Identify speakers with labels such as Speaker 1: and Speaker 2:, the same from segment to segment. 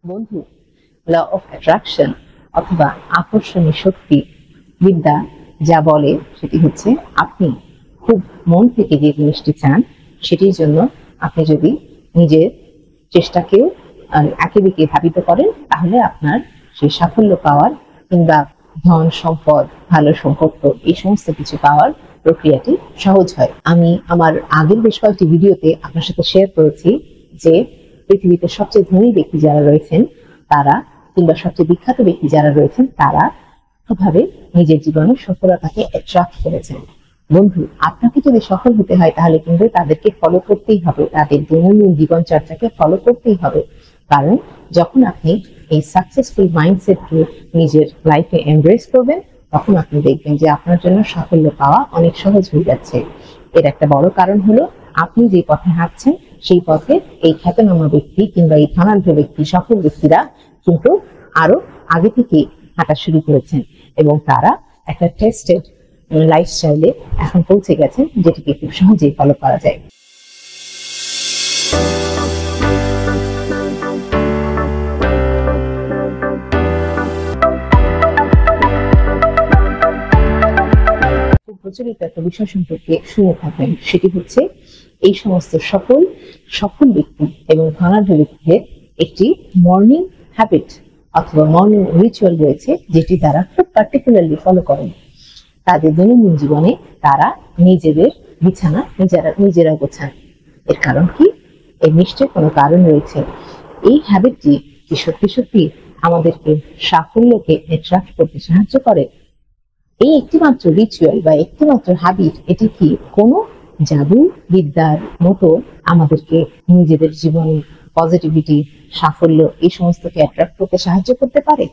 Speaker 1: বন্ধু, law of attraction অথবা আকর্ষণী শক্তি বিদ্যা যা বলে সেটি হচ্ছে আপনি খুব মন থেকে যে জিনিসটি চান সেটির জন্য আপনি যদি নিজের চেষ্টাকেও একেদিকে ধাবিত করেন তাহলে আপনার সেই সাফল্য পাওয়ার কিংবা ধন সম্পদ ভালো সম্পর্ক এই সমস্ত কিছু পাওয়ার প্রক্রিয়াটি সহজ হয়। আমি আমার আগের বেশ কয়েকটি ভিডিওতে আপনার সাথে শেয়ার করেছি যে পৃথিবীতে সবচেয়ে ধনী ব্যক্তি যারা রয়েছেন তারা কিংবা সবচেয়ে বিখ্যাত ব্যক্তি যারা রয়েছেন তারা কিভাবে নিজের জীবনে সফলতাকে অ্যাট্রাক্ট করেছেন। বন্ধু, আপনাকে যদি সফল হতে হয় তাহলে কিন্তু তাদেরকে ফলো করতেই হবে, তাদের দৈনন্দিন জীবনচর্চাকে ফলো করতেই হবে। কারণ যখন আপনি এই সাকসেসফুল মাইন্ডসেটকে নিজের লাইফে এমব্রেস করবেন তখন আপনি দেখবেন যে আপনার জন্য সাফল্য পাওয়া অনেক সহজ হয়ে যাচ্ছে। এর একটা বড় কারণ হলো আপনি যে পথে হাঁটছেন সেই পথে এই খ্যাতনামা ব্যক্তি কিংবা এই ধনাঢ্য ব্যক্তি সফল ব্যক্তিরা কিন্তু আরো আগে থেকে হাঁটা শুরু করেছেন এবং তারা একটা টেস্টেড লাইফস্টাইলে এখন পৌঁছে গেছেন যেটিকে খুব সহজেই ফলো করা যায়। প্রচলিত একটা বিষয় সম্পর্কে শুনে থাকবেন, সেটি হচ্ছে এই সমস্ত সফল ব্যক্তি এবং ধনাঢ্য ব্যক্তিদের একটি মর্নিং হ্যাবিট অথবা মর্নিং রিচুয়াল রয়েছে যেটি তারা খুব পার্টিকুলারলি ফলো করেন। তাদের দৈনন্দিন জীবনে তারা নিজেদের বিছানা নিজেরা গোছান। এর কারণ কি? এর নিশ্চয় কোনো কারণ রয়েছে। এই হ্যাবিটটি কি সত্যি সত্যি আমাদেরকে সাফল্যকে অ্যাট্রাক্ট করতে সাহায্য করে? এই একটিমাত্র রিচুয়াল বা একটিমাত্র হ্যাবিট এটি কি কোনো জাদু বিদ্যার মতো আমাদেরকে নিজেদের জীবনে পজিটিভিটি সাফল্য এই সমস্তকে অ্যাট্রাক্ট করতে সাহায্য করতে পারে?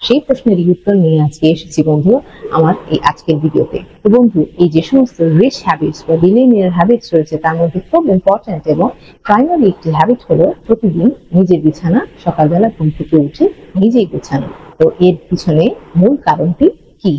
Speaker 1: সেই প্রশ্নের উত্তর নিয়ে আজকে এসেছি বন্ধু আমার এই আজকের ভিডিওতে। তো বন্ধু, এই যে সমস্ত রিচ হ্যাবিটস বা বিলিয়নিয়ার হ্যাবিটস রয়েছে তার মধ্যে খুব ইম্পর্টেন্ট এবং প্রাইমারি একটি হ্যাবিট হলো প্রতিদিন নিজের বিছানা সকালবেলা ঘুম থেকে উঠে নিজেই গোছানো। তো এর পিছনে মূল কারণটি কি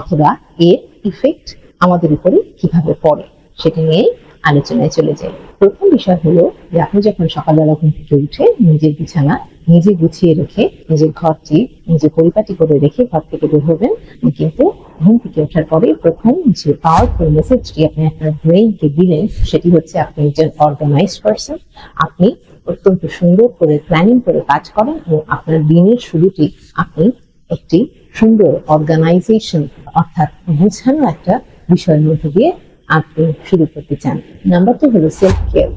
Speaker 1: অথবা এর ইফেক্ট আমাদের উপরে কিভাবে পড়ে সেটা নিয়েই আলোচনায় চলে যাই। প্রথম বিষয় হলো যে আপনি যখন সকালবেলা ঘুম থেকে উঠে নিজের বিছানা নিজে গুছিয়ে রেখে নিজের ঘরটি নিজে পরিপাটি করে রেখে ঘর থেকে বের হবেন, কিন্তু ঘুম থেকে ওঠার পরে প্রথম যে পাওয়ারফুল মেসেজটি আপনি আপনার ব্রেইনকে দিলেন সেটি হচ্ছে আপনি একজন অর্গানাইজড পারসন। আপনি অত্যন্ত সুন্দর করে প্ল্যানিং করে কাজ করেন এবং আপনার দিনের শুরুটি আপনি একটি সুন্দর অর্গানাইজেশন অর্থাৎ গুছানো একটা বিষয়ের মধ্যে দিয়ে আপনি শুরু করতে চান। নাম্বার 2 হলো সেলফ কেয়ার।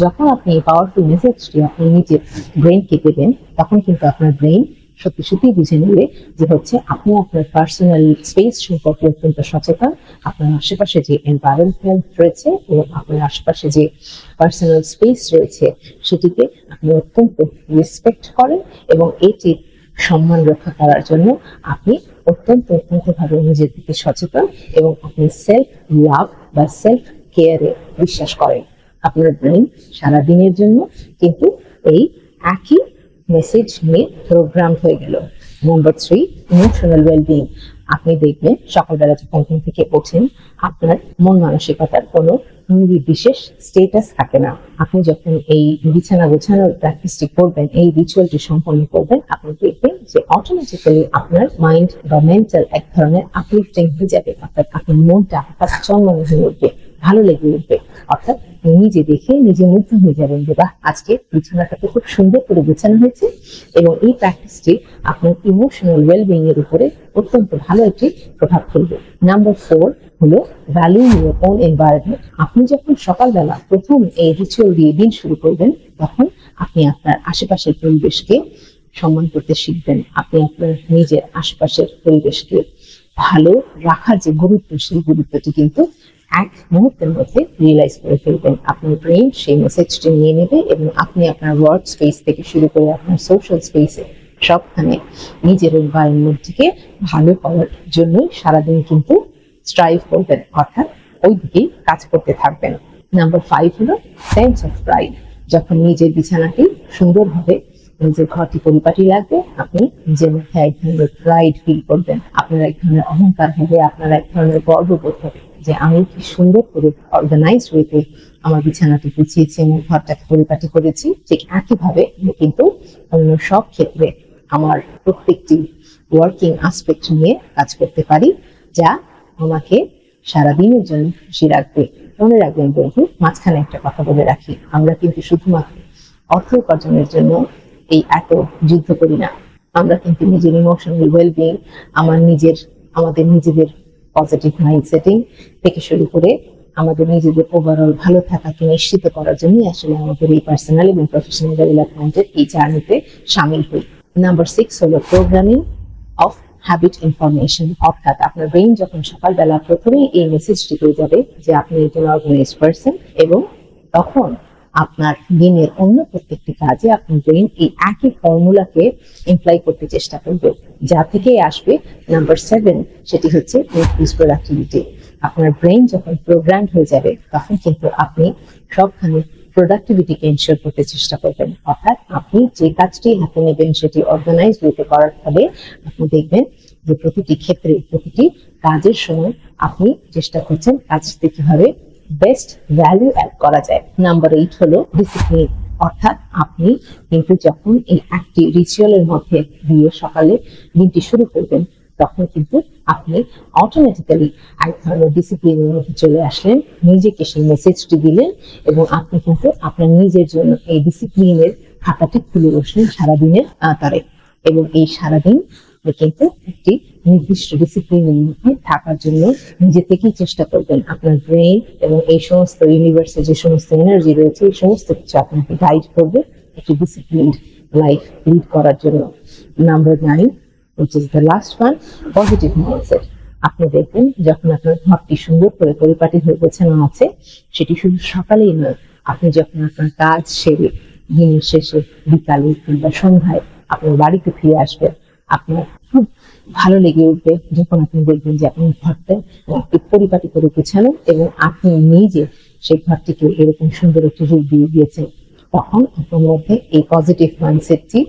Speaker 1: যখন আপনি এই পাওয়ারফুল মেসেজটি আপনি নিজের ব্রেইনকে দেবেন তখন কিন্তু আপনার ব্রেইন সত্যি সত্যি বুঝে নেবে যে হচ্ছে আপনি আপনার পার্সোনাল স্পেস সম্পর্কে অত্যন্ত সচেতন। আপনার আশেপাশে যে এনভায়রনমেন্ট রয়েছে এবং আপনার আশেপাশে যে পার্সোনাল স্পেস রয়েছে সেটিকে আপনি অত্যন্ত রেসপেক্ট করেন এবং এটি সম্মান রক্ষা করার জন্য আপনি অত্যন্ত ভাবে নিজের দিকে সচেতন এবং আপনি সেলফ লাভ বা সেলফ কেয়ারে বিশ্বাস করেন। আপনার ব্রেইন সারাদিনের জন্য কিন্তু এই একই মেসেজ নিয়ে প্রোগ্রাম হয়ে গেল। Number 3, emotional wellbeing. আপনি দেখবেন সকালবেলা যখন ঘুম থেকে ওঠেন আপনার মন মানসিকতার কোনো বিশেষ স্টেটাস থাকে না। আপনি যখন এই বিছানা গোছানোর প্র্যাকটিসটি করবেন, এই রিচুয়ালটি সম্পন্ন করবেন, আপনি দেখবেন যে অটোমেটিক্যালি আপনার মাইন্ড বা মেন্টাল এক ধরনের আপলিফটিং হয়ে যাবে। অর্থাৎ আপনার মনটা হঠাৎ চন্মনে হয়ে উঠবে, ভালো লেগে উঠবে। অর্থাৎ নিজে দেখে নিজে মুগ্ধ হয়ে যাবেন যে বাহ, আজকে বিছানাটাকে খুব সুন্দর করে গোছানো হয়েছে। এবং এই প্র্যাকটিসটি আপনার ইমোশনাল ওয়েলবিং এর উপরে অত্যন্ত ভালো একটি প্রভাব ফেলবে। নাম্বার 4 হলো ভ্যালুইং ইউর ওন এনভায়রনমেন্ট। আপনি যখন সকালবেলা প্রথম এই রিচুয়াল দিয়ে দিন শুরু করবেন তখন আপনি আপনার আশেপাশের পরিবেশকে সম্মান করতে শিখবেন। আপনি আপনার নিজের আশেপাশের পরিবেশকে ভালো রাখার যে গুরুত্ব সেই গুরুত্বটি কিন্তু এক মুহূর্তের মধ্যে রিয়েলাইজ করে ফেলবেন। আপনার ব্রেইন সেই মেসেজটি নিয়ে নেবে এবং আপনি আপনার ওয়ার্ক স্পেস থেকে শুরু করে আপনার সোশ্যাল স্পেসে সবখানে নিজের এনভায়রনমেন্টটিকে ভালো করার জন্যই সারাদিন কিন্তু স্ট্রাইভ করবেন, অর্থাৎ ওই দিকেই কাজ করতে থাকবেন। নাম্বার 5 হলো সেন্স অফ প্রাইড। যখন নিজের বিছানাটি সুন্দরভাবে নিজের ঘরটি পরিপাটি লাগবে আপনি নিজের মধ্যে এক ধরনের প্রাইড ফিল করবেন, আপনার এক ধরনের অহংকার হবে, আপনার এক ধরনের গর্ববোধ হবে যে আমি কি সুন্দর করে অর্গানাইজড ওয়েতে আমার বিছানাটি গুছিয়েছি এবং ঘরটাকে পরিপাটি করেছি, ঠিক একইভাবে আমি কিন্তু অন্য সব ক্ষেত্রে আমার প্রত্যেকটি ওয়ার্কিং আসপেক্ট নিয়ে কাজ করতে পারি, যা আমাকে সারাদিনের জন্য খুশি রাখবে। মনে রাখবেন বন্ধু, মাঝখানে একটা কথা বলে রাখি, আমরা কিন্তু শুধুমাত্র অর্থ উপার্জনের জন্য এই এত যুদ্ধ করি না। আমরা কিন্তু নিজের ইমোশনাল ওয়েলবিং, আমাদের নিজেদের পজিটিভ মাইন্ডসেটিং থেকে শুরু করে আমাদের নিজেদের ওভারঅল ভালো থাকাকে নিশ্চিত করার জন্য আসলে আমাদের এই পার্সোনাল এবং প্রফেশনাল ডেভেলপমেন্টের এই জার্নিতে সামিল হই। নাম্বার 6 হলো প্রোগ্রামিং অফ হ্যাবিট ইনফরমেশন। অর্থাৎ আপনার ব্রেইন যখন সকালবেলা প্রথমেই এই মেসেজটি পেয়ে যাবে যে আপনি একজন অর্গানাইজড পারসন, এবং তখন আপনার দিনের অন্য প্রত্যেকটি কাজে আপনার ব্রেইন এই একই ফর্মুলাকে ইমপ্লাই করতে চেষ্টা করবে, যা থেকে আসবে নাম্বার 7, সেটি হচ্ছে ইনক্রিজ প্রোডাক্টিভিটি। আপনার ব্রেইন যখন প্রোগ্রামড হয়ে যাবে তখন কিন্তু আপনি সবখানে প্রোডাক্টিভিটিকে এনশিওর করতে চেষ্টা করবেন। অর্থাৎ আপনি যে কাজটি হাতে নেবেন সেটি অর্গানাইজ ওয়েতে করার ফলে আপনি দেখবেন যে প্রতিটি ক্ষেত্রে, প্রতিটি কাজের সময় আপনি চেষ্টা করছেন কাজটি কিভাবে বেস্ট ভ্যালু অ্যাড করা যায়। নাম্বার 8 হলো ডিসিপ্লিন। অর্থাৎ আপনি কিন্তু যখন এই একটি রিচুয়ালের মধ্যে দিয়ে সকালে দিনটি শুরু করবেন তখন কিন্তু আপনি অটোমেটিক্যালি এক ধরনের ডিসিপ্লিনের মধ্যে চলে আসলেন, নিজেকে সেই মেসেজটি দিলেন এবং আপনি কিন্তু আপনার নিজের জন্য এই ডিসিপ্লিনের খাতাটি খুলে বসলেন সারাদিনের আতারে, এবং এই সারাদিন কিন্তু একটি নির্দিষ্ট ডিসিপ্লিনের মধ্যে থাকার জন্য নিজে থেকেই চেষ্টা করবেন। আপনার ব্রেইন এবং এই সমস্ত ইউনিভার্সে যে সমস্ত এনার্জি রয়েছে এই সমস্ত কিছু আপনাকে গাইড করবে একটি ডিসিপ্লিনড লাইফ লিড করার জন্য। Number 9, which is the last one, positive mindset. আপনি দেখবেন যখন আপনার ঘরটি সুন্দর করে পরিপাটি হয়ে গোছানো আছে, সেটি শুধু সকালেই নয়, আপনি যখন আপনার কাজ সেরে দিনের শেষে বিকালে কিংবা সন্ধ্যায় আপনার বাড়িতে ফিরে আসবেন, আপনার খুব ভালো লেগে উঠবে যখন আপনি দেখবেন যে আপনার ঘরটা একটু পরিপাটি করে গোছানো এবং আপনি নিজে সেই ঘরটিকে এরকম সুন্দর একটি রূপ দিয়ে দিয়েছেন। তখন আপনার মধ্যে এই পজিটিভ মাইন্ডসেটটি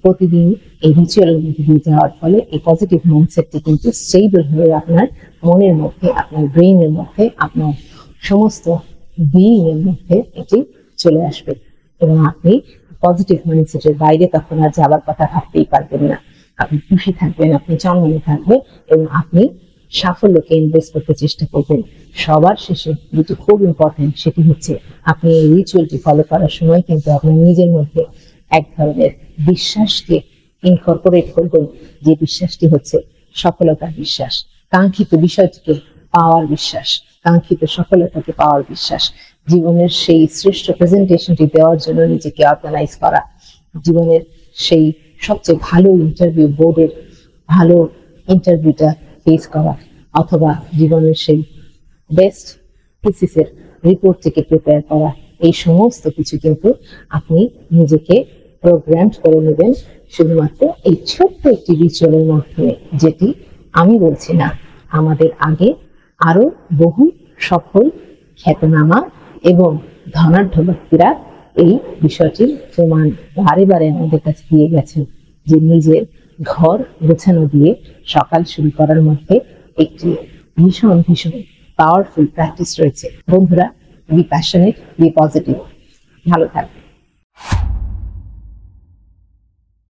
Speaker 1: প্রতিদিন এই রিচুয়ালের মধ্যে দিয়ে যাওয়ার ফলে এই পজিটিভ মাইন্ডসেটটি কিন্তু স্টেবল হয়ে আপনার মনের মধ্যে, আপনার ব্রেইনের মধ্যে, আপনার সমস্ত বিইং এর মধ্যে এটি চলে আসবে এবং আপনি পজিটিভ মাইন্ডসেটের বাইরে তখন আর যাবার কথা ভাবতেই পারবেন না। আপনি খুশি থাকবেন, আপনি চন্মনে থাকবেন এবং আপনি সাফল্যকে ইনভেস্ট করতে চেষ্টা করবেন। সবার শেষে যেটি খুব ইম্পর্টেন্ট সেটি হচ্ছে আপনি এই রিচুয়ালটি ফলো করার সময় কিন্তু আপনার নিজের মধ্যে এক ধরনের বিশ্বাসকে ইনকর্পোরেট করবেন, যে বিশ্বাসটি হচ্ছে সফলতার বিশ্বাস, কাঙ্ক্ষিত বিষয়টিকে পাওয়ার বিশ্বাস, কাঙ্ক্ষিত সফলতাকে পাওয়ার বিশ্বাস, জীবনের সেই শ্রেষ্ঠ প্রেজেন্টেশনটি দেওয়ার জন্য নিজেকে অর্গানাইজ করা, জীবনের সেই সবচেয়ে ভালো ইন্টারভিউ বোর্ডের ভালো ইন্টারভিউটা ফেস করা, অথবা জীবনের সেই বেস্ট থিসিসের রিপোর্ট থেকে প্রিপেয়ার করা, এই সমস্ত কিছু কিন্তু আপনি নিজেকে প্রোগ্রামড করে নেবেন শুধুমাত্র এই ছোট্ট একটি রিচুয়ালের মাধ্যমে, যেটি আমি বলছি না, আমাদের আগে আরো বহু সফল খ্যাতনামা এবং ধনাঢ্য ব্যক্তিরা এই বিষয়টির প্রমাণ বারে বারে আমাদের কাছে দিয়ে গেছেন, যে নিজের ঘর গোছানো দিয়ে সকাল শুরু করার মধ্যে একটি ভীষণ ভীষণ পাওয়ারফুল প্র্যাকটিস রয়েছে। বন্ধুরা, বি প্যাশনেট, বি পজিটিভ, ভালো থাকবে।